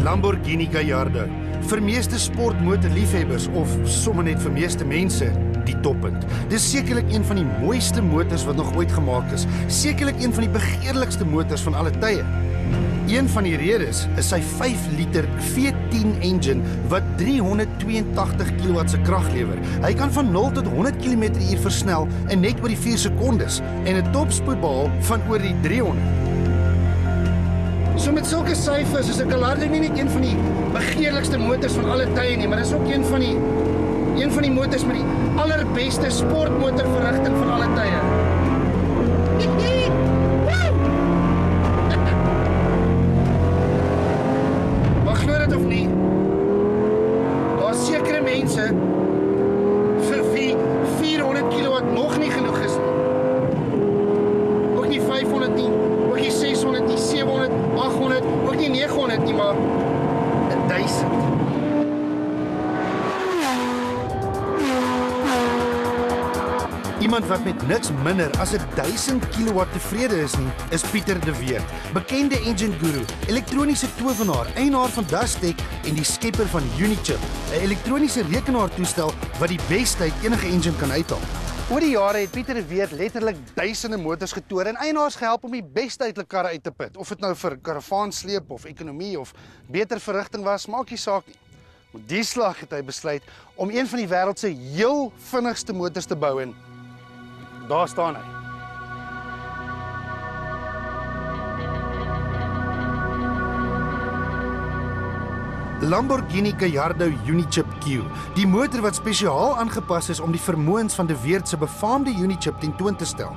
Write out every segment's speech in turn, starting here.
Lamborghini Gallardo. Vir meeste sportmotorliefhebbers of sommer net vir meeste mense, die toppunt. Dis sekerlik een van die mooiste motors wat nog ooit gemaak is. Sekerlik een van die begeerlikste motors van alle tye. Een van die redes is sy 5 liter V10 engine wat 382 kW se krag lewer. Hy kan van 0 tot 100 km/h versnel in net oor die 4 sekondes en 'n topspoed behaal van oor die 300. So met sulke syfers is 'n Gallardo nie net een van die begeerlikste motors van alle tye nie, maar dis ook een van die motors met die allerbeste sportmotorverrigting van alle tye. Maar glo dit of nie, daar's sekere mense vir wie 400 kW nog nie genoeg is nie. Ook nie 500 nie, ook nie 600 nie, 700, 800, ook nie 900 nie, maar 1000. Iemand wat met niks minder as 1000 kW tevrede is nie, is Pieter de Weert, bekende engine guru, elektroniese tovenaar, eienaar van Dustech en die skepper van Unichip, 'n elektroniese rekenaartoestel wat die beste uit enige engine kan uithaal. Oor die jare het Pieter de Weert letterlik duisende motors getoer en eienaars gehelp om die beste uit hulle karre uit te put. Of dit nou vir karavaansleep of ekonomie of beter verrigting was, maak nie saak nie. Met die slag het hy besluit om een van die wêreld se heel vinnigste motors te bou en daar staan hy. Lamborghini Gallardo Unichip Q, die motor wat spesiaal aangepas is om die vermoëns van de Weert se befaamde Unichip tentoon te stel.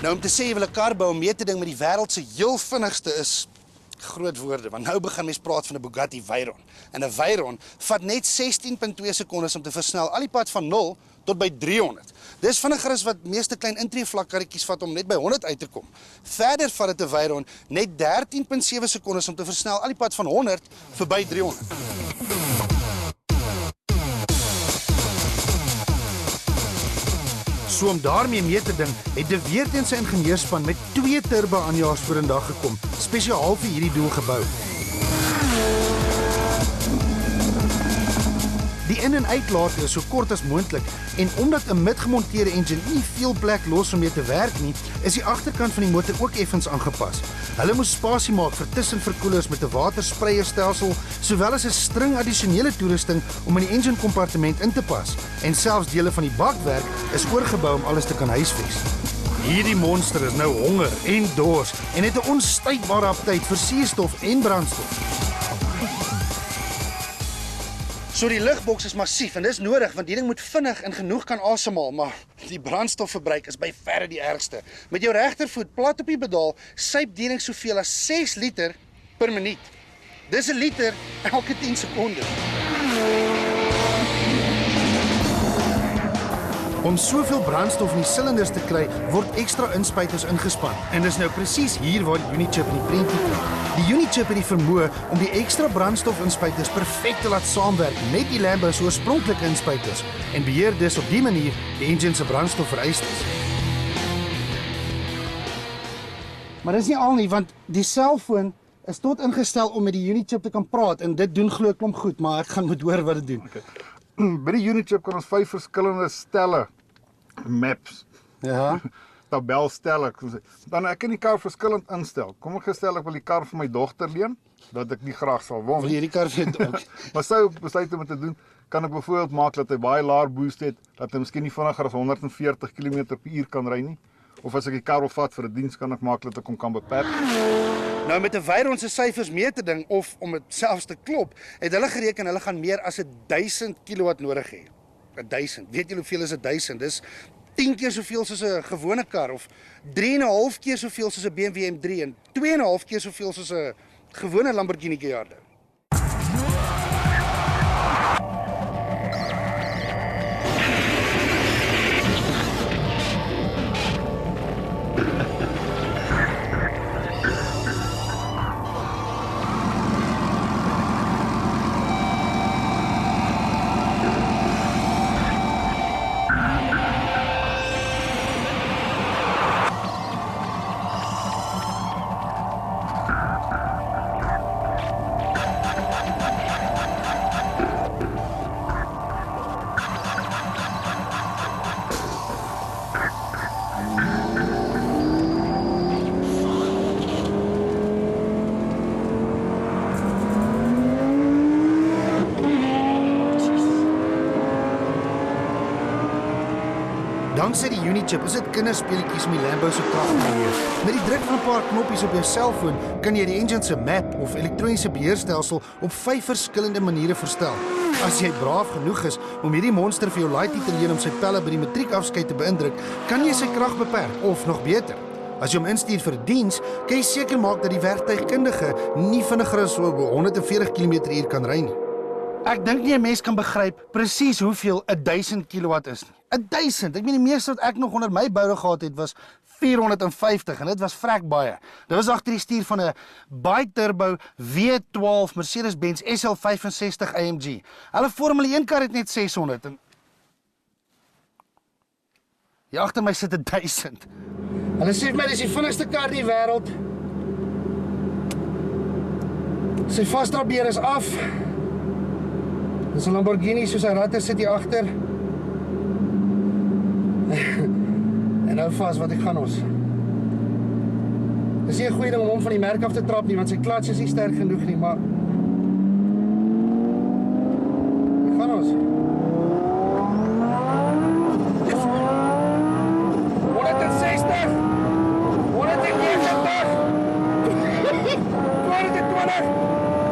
Nou om te sê jy wil 'n kar bou om mee te ding met die wêreld se heel vinnigste is groot woorde, want nou begin mens praat van 'n Bugatti Veyron. En 'n Veyron vat net 16.2 sekondes om te versnel al die pad van 0 tot by 300. Dis vinniger as wat meeste klein intreevlakkarretjies vat om net by 100 uit te kom. Verder vat dit 'n Veyron net 13.7 sekondes om te versnel al die pad van 100 verby 300. So om daarmee mee te ding, het de Weert en sy ingenieurspan met 2 turbo-aanjaers vorendag gekom, spesiaal vir hierdie doel gebou. Die in- en uitlate is so kort as moontlik en omdat 'n midgemonteerde engine nie veel plek los om mee te werk nie, is die agterkant van die motor ook effens aangepas. Hulle moes spasie maak vir tussenverkoelers met 'n waterspreierstelsel, sowel as 'n string addisionele toerusting om in die engine kompartement in te pas. En selfs dele van die bakwerk is oorgebou om alles te kan huisves. Hierdie monster is nou honger en dors en het 'n onstuitbare aptyt vir suurstof en brandstof. So die lugboks is massief en dis nodig want die ding moet vinnig en genoeg kan asemhaal, maar die brandstofverbruik is by verre die ergste. Met jou regtervoet plat op die pedaal suip die ding soveel as 6 liter per minuut. Dis 'n liter elke 10 sekondes. Om soveel brandstof in die silinders te kry, word ekstra inspuiters ingespan. En dis nou presies hier waar die Unichip in die prentjie kom. Die Unichip het die vermoë om die ekstra brandstofinspuiters perfek te laat saamwerk met die Lambo se oorspronklike inspuiters en beheer dus op die manier die engine se brandstofvereistes. Maar dis nie al nie, want die selfoon is tot ingestel om met die Unichip te kan praat en dit doen glo ek klomp goed, maar ek gaan moet hoor wat dit doen. Okay. By die Unichip kan ons 5 verskillende stelle maps, tabelstelle. Dan ek kan die kar verskillend instel. Kom ek gestel ek wil die kar vir my dogter leen, dat ek nie graag sal wil. Wil jy die kar vir jou ook? Maar sou ek besluit om dit te doen, kan ek byvoorbeeld maak dat hy baie laer boost het, dat hy miskien nie vinniger as 140 km/h kan ry nie. Of as ek die kar wil vat vir 'n diens, kan ek maak dat ek hom kan beperk. Nou met 'n Veyron se syfers mee te ding of om dit selfs te klop, het hulle gereken hulle gaan meer as 1000 kW nodig hê. 1000. Weet julle hoeveel is 1000? Dis 10 keer soveel soos 'n gewone kar of 3,5 keer soveel soos 'n BMW M3 en 2,5 keer soveel soos 'n gewone Lamborghini Gallardo. Dankzij die Unichip is dit kinderspeletjies om die Lambo se krag te beheer. Met die druk van 'n paar knoppies op jou selfoon kan jy die engine se map of elektroniese beheerstelsel op 5 verskillende maniere verstel. As jy braaf genoeg is om hierdie monster vir jou laaitie te leen om sy pelle by die matriekafskeid te beïndruk, kan jy sy krag beperk of nog beter. As jy hom instuur vir 'n diens, kan jy seker maak dat die werktuigkundige nie vinniger as so 140 km/h kan ry nie. Ek dink nie 'n mens kan begryp presies hoeveel 1000 kilowatt is nie. 1000. Ek meen die meeste wat ek nog onder my boude gehad het was 450 en dit was vrek baie. Dit was agter die stuur van 'n bi-turbo V12 Mercedes-Benz SL65 AMG. Hulle Formule 1 kar het net 600 en hier agter my sit 1000. Hulle sê vir my dis die vinnigste kar in die wêreld. Sy vasdrapbeer is af. Dis 'n Lamborghini, soos hy ratte sit hier agter. En nou vas, wat ek gaan ons. Dis nie 'n goeie ding om hom van die merk af te trap nie, want sy klats is nie sterk genoeg nie, maar ek gaan ons. 160, 190, 220,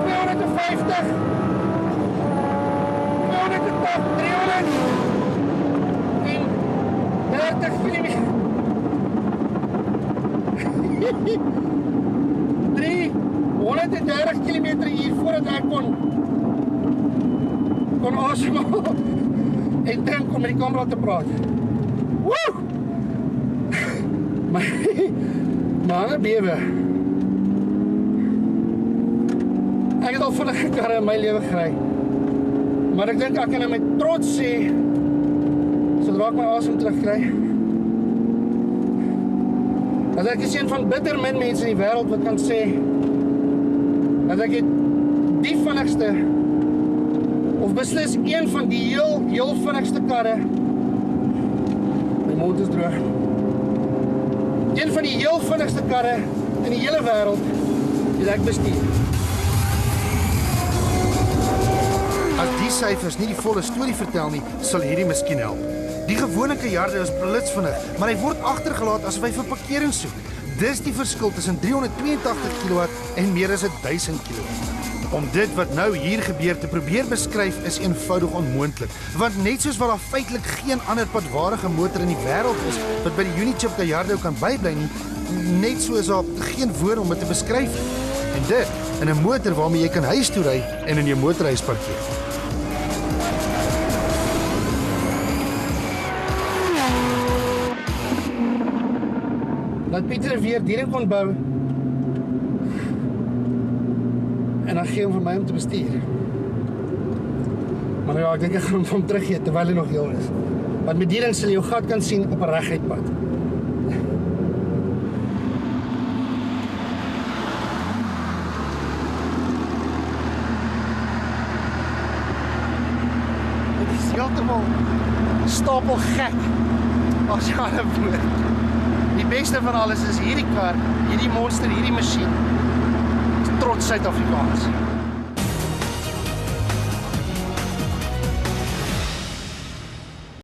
250. 300 en 30 km. 330 km/h voordat ek kon asemhaal en dink om met die kamera te praat. Woe! Maar bewe. Ek het al vinnige karre in my lewe gery. Maar ek dink ek kan met trots sê, sodra ek my asem terugkry, dat ek is een van bitter min mense in die wêreld wat kan sê, dat ek die vinnigste, of beslis een van die heel vinnigste karre, my mond is droog, een van die heel vinnigste karre in die hele wêreld, het ek bestuur. As die syfers nie die volle storie vertel nie, sal hierdie miskien help. Die gewone Gallardo is blitsvinnig, maar hy word agtergelaat asof hy vir parkering soek. Dis die verskil tussen 382 kW en meer as 1000 kW. Om dit wat nou hier gebeur te probeer beskryf is eenvoudig onmoontlik, want net soos wat daar feitelik geen ander padwaardige motor in die wêreld is wat by die Unichip Gallardo kan bybly nie, net so is daar geen woorde om dit te beskryf nie. En dit in 'n motor waarmee jy kan huis toe ry en in jou motorhuis parkeer. Laat Pieter weer die ding kon bou en dan gee hom vir my om te bestuur. Maar ja, ek dink ek gaan hom teruggee terwyl hy nog heel is. Want met die ding sal jy jou gat kan sien op 'n reguit pad. Dit is heeltemal stapel gek as jy aan 'n woord. Die beste van alles is hierdie kar, hierdie monster, hierdie masjien, trots Suid-Afrikaans.